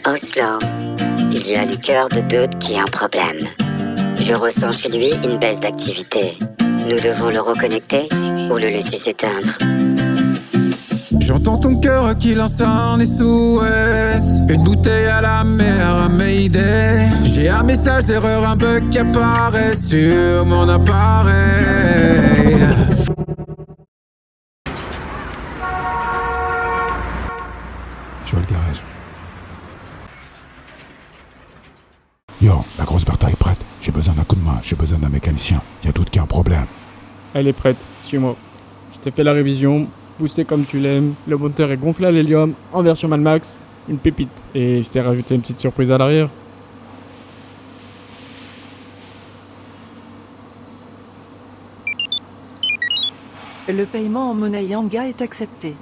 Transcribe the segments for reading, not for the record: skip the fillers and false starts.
Oslo, il y a le cœur de doute qui est un problème. Je ressens chez lui une baisse d'activité. Nous devons le reconnecter ou le laisser s'éteindre. J'entends ton cœur qui lance un SOS. Une bouteille à la mer, un Mayday. J'ai un message d'erreur, un bug qui apparaît sur mon appareil. Je vois le garage. Yo, la grosse Bertha est prête. J'ai besoin d'un coup de main, j'ai besoin d'un mécanicien. Y'a doute qu'il y a un problème. Elle est prête, suis-moi. Je t'ai fait la révision, poussé comme tu l'aimes, le moteur est gonflé à l'hélium, en version Mad Max, une pépite. Et je t'ai rajouté une petite surprise à l'arrière. Le paiement en monnaie Yanga est accepté.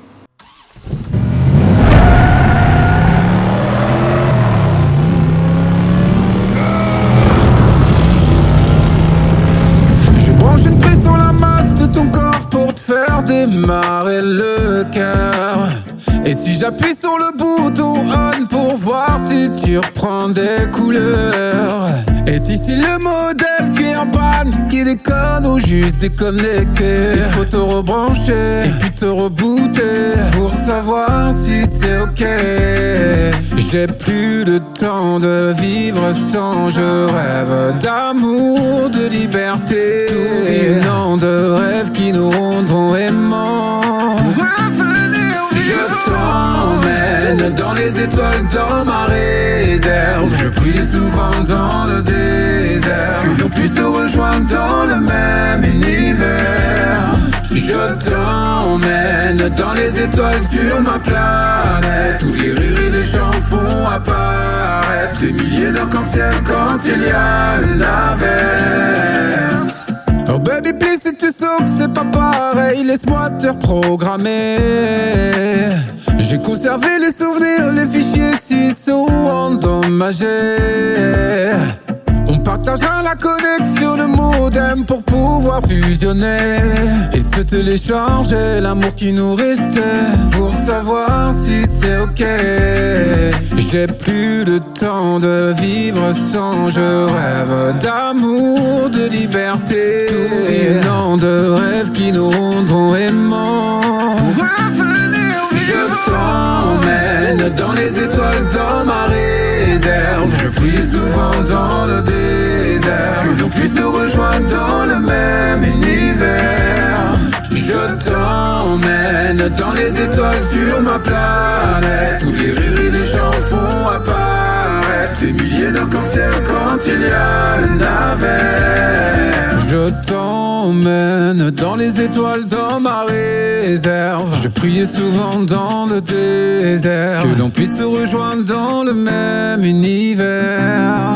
Je branche une prise dans la masse de ton corps pour te faire démarrer le cœur. Et si j'appuie sur le bouton on pour voir si tu reprends des couleurs. Et si c'est le modèle qui est en panne, qui déconne ou juste déconnecté, il faut te rebrancher et puis te rebooter pour savoir si c'est ok. J'ai plus le temps de vivre sans, je rêve d'amour, de liberté, tout vivant de rêves qui nous rendront aimants. Pour revenir vivre, je t'emmène dans les étoiles, dans ma réserve. Je prie souvent dans le désert, que l'on puisse se rejoindre dans le même univers. Je t'emmène dans les étoiles sur ma planète, où les rires et les chants font apparaître des milliers d'arcs-en-ciel quand il y a une averse. Oh baby please, si tu sens que c'est pas pareil, laisse-moi te reprogrammer. J'ai conservé les souvenirs, les fichiers s'y sont endommagés. On partagera la connexion, le modem pour pouvoir fusionner et se télécharger l'amour qui nous restait pour savoir si c'est ok. J'ai plus le temps de vivre sans, je rêve d'amour, de liberté, tout vivant de rêves qui nous rendront aimants. Pour revenir vivre, je t'emmène dans les étoiles, dans ma réserve. Je prie souvent dans le désert, que l'on puisse se rejoindre dans le même univers. Je t'emmène dans les étoiles sur ma planète, où les rires et les chants font apparaître des milliers d'arcs-en-ciel quand il y a une averse. Je t'emmène dans les étoiles, dans ma réserve. Je priais souvent dans le désert, que l'on puisse se rejoindre dans le même univers.